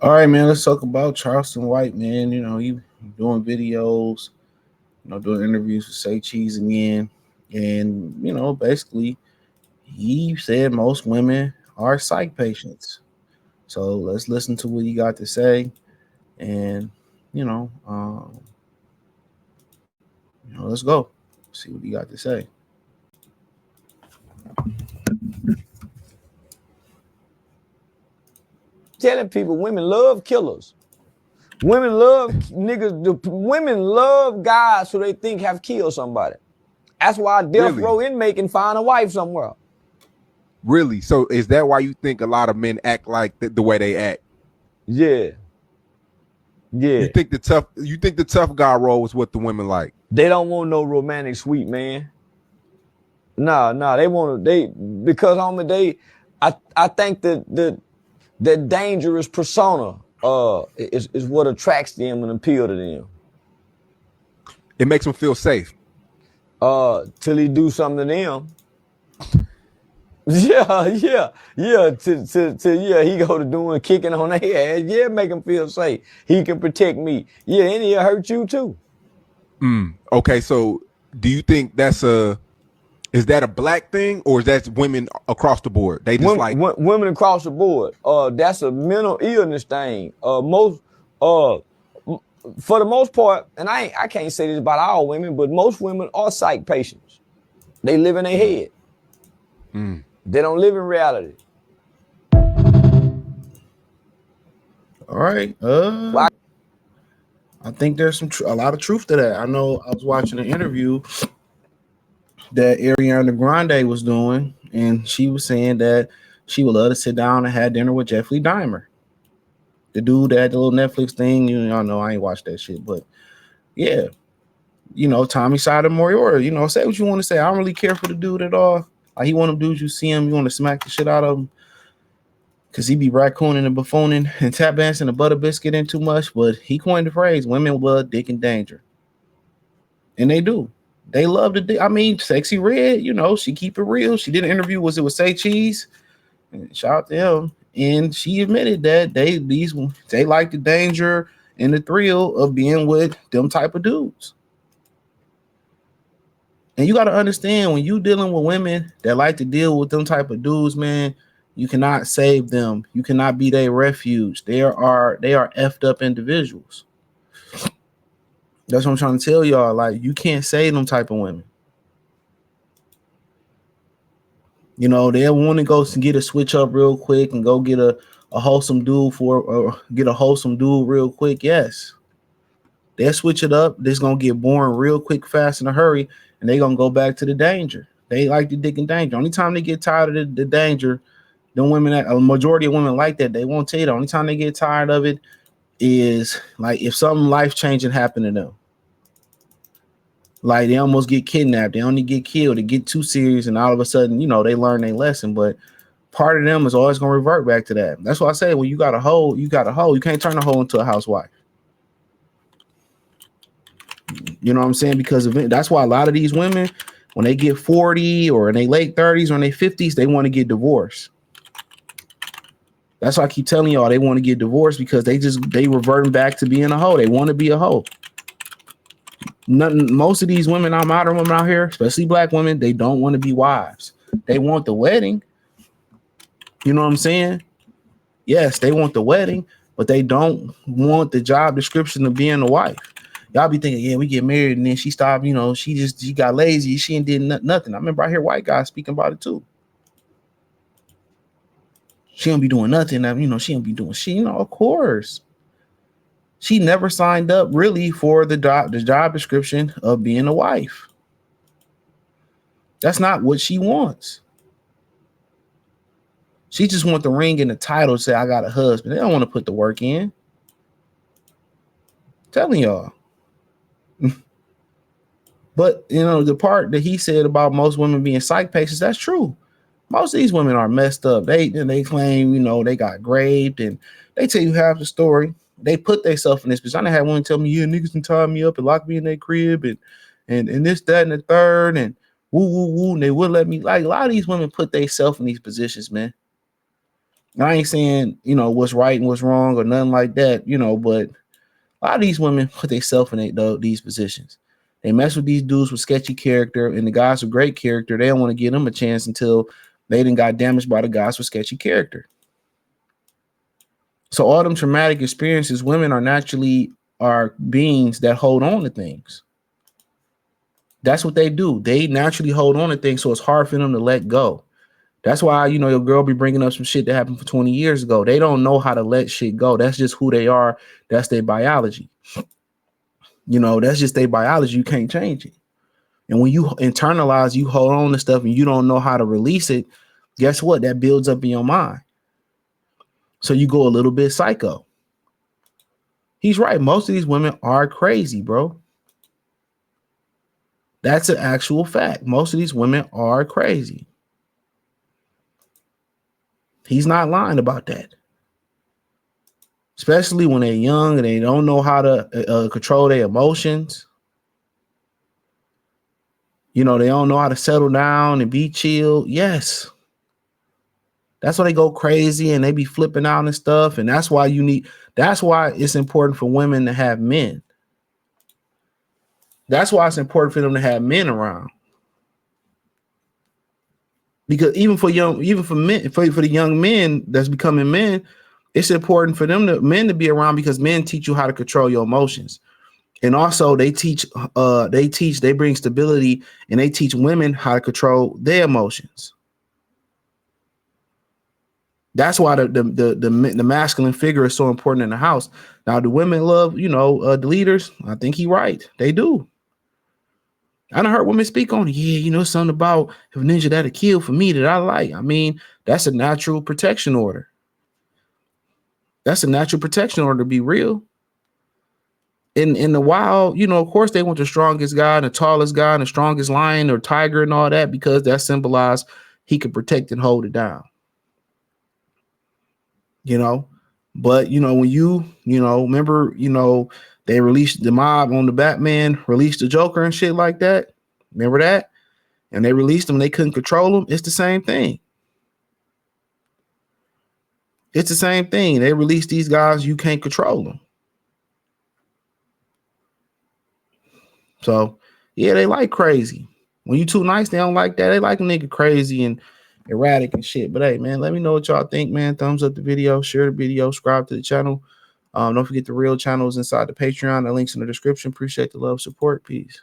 All right, man. Let's talk about Charleston White, man. He doing videos, doing interviews with Say Cheese again, and basically, he said most women are psych patients. So let's listen to what he got to say, and you know, um, let's go see what he got to say. Telling people women love killers. Women love niggas. Women love guys who they think have killed somebody. That's why a death row inmate can find a wife somewhere. Really? So is that why you think a lot of men act like the way they act? Yeah. You think the tough guy role is what the women like? They don't want no romantic sweet man. Nah, they want because homie, I think that dangerous persona is what attracts them and appeal to them. It makes them feel safe. Till he do something to them. Yeah. He go to doing kicking on their ass. Yeah, make him feel safe. He can protect me. Yeah, and he'll hurt you too. Okay, so do you think is that a black thing or is that women across the board? They just women across the board. That's a mental illness thing. For the most part, and I can't say this about all women, but most women are psych patients. They live in their head. They don't live in reality. All right. I think there's a lot of truth to that. I know I was watching an interview that Ariana Grande was doing, and she was saying that she would love to sit down and have dinner with Jeffrey Dahmer, the dude that had the little Netflix thing. Y'all know I ain't watched that shit, but yeah, Tommy Sotomayor. Say what you want to say. I don't really care for the dude at all. Like, he one of them dudes, you see him, you want to smack the shit out of him because he be raccooning and buffooning and tap dancing and butter biscuit in too much. But he coined the phrase, women love dick and danger. And they do. They love the dick. I mean, Sexy Red, she keep it real. She did an interview, was it with Say Cheese? And shout out to him. And she admitted that they like the danger and the thrill of being with them type of dudes. And you got to understand, when you dealing with women that like to deal with them type of dudes, man, you cannot save them. You cannot be their refuge. They are effed up individuals. That's what I'm trying to tell y'all. Like, you can't save them type of women. They'll want to go get a switch up real quick and go get a wholesome dude real quick. Yes. They'll switch it up. This gonna get boring real quick, fast, in a hurry, and they gonna go back to the danger. They like the dick and danger. Only time they get tired of the danger, them women, a majority of women like that, they won't tell you. The only time they get tired of it is like if something life-changing happened to them. Like, they almost get kidnapped, they only get killed, they get too serious, and all of a sudden, they learn their lesson. But part of them is always gonna revert back to that. That's why I say, when you got a hoe, you got a hoe. You can't turn a hoe into a housewife. You know what I'm saying? Because that's why a lot of these women, when they get 40 or in their late 30s or in their 50s, they want to get divorced. That's why I keep telling y'all they want to get divorced, because they reverting back to being a hoe. They want to be a hoe. Most of these women, modern women out here, especially black women, they don't want to be wives. They want the wedding. You know what I'm saying? Yes, they want the wedding, but they don't want the job description of being a wife. Y'all be thinking, yeah, we get married and then she stopped, she got lazy. She ain't did nothing. I remember I hear white guys speaking about it too. She don't be doing nothing. She don't be doing shit. Of course. She never signed up really for the job description of being a wife. That's not what she wants. She just want the ring and the title to say, I got a husband. They don't want to put the work in. I'm telling y'all. But, the part that he said about most women being psych patients, that's true. Most of these women are messed up. They claim, they got raped, and they tell you half the story. They put themselves in this position. I had one tell me, yeah, niggas can tie me up and lock me in their crib and this, that, and the third, and woo, and they wouldn't let me. Like, a lot of these women put themselves in these positions, man. I ain't saying, you know, what's right and what's wrong or nothing like that, you know, but a lot of these women put themselves in these positions. They mess with these dudes with sketchy character, and the guys with great character, they don't want to give them a chance until they done got damaged by the guys with sketchy character. So all them traumatic experiences, women are beings that hold on to things. That's what they do. They naturally hold on to things, so it's hard for them to let go. That's why, you know, your girl be bringing up some shit that happened for 20 years ago. They don't know how to let shit go. That's just who they are. That's their biology. You know, that's just their biology. You can't change it. And when you internalize, you hold on to stuff and you don't know how to release it, guess what? That builds up in your mind. So you go a little bit psycho. He's right. Most of these women are crazy, bro. That's an actual fact. Most of these women are crazy. He's not lying about that. Especially when they're young and they don't know how to control their emotions. You know, they don't know how to settle down and be chill. Yes. That's why they go crazy and they be flipping out and stuff. And that's why it's important for women to have men. That's why it's important for them to have men around. Because even for the young men that's becoming men, it's important for men to be around, because men teach you how to control your emotions. And also they bring stability, and they teach women how to control their emotions. That's why the masculine figure is so important in the house. Now, do women love, the leaders? I think he's right. They do. I done heard women speak on it. Yeah, something about if a ninja that'll kill for me that I like. I mean, that's a natural protection order. That's a natural protection order, to be real. In the wild, of course they want the strongest guy and the tallest guy and the strongest lion or tiger and all that, because that symbolized he could protect and hold it down. But when you remember, they released the mob on the Batman, released the Joker and shit like that. Remember that? And they released them, they couldn't control them. It's the same thing. It's the same thing. They released these guys, you can't control them. So yeah, they like crazy. When you too nice, they don't like that. They like a nigga crazy and erratic and shit. But hey, man, let me know what y'all think, man. Thumbs up the video, share the video, subscribe to the channel. Don't forget the real channels inside the Patreon. The link's in the description. Appreciate the love, support. Peace.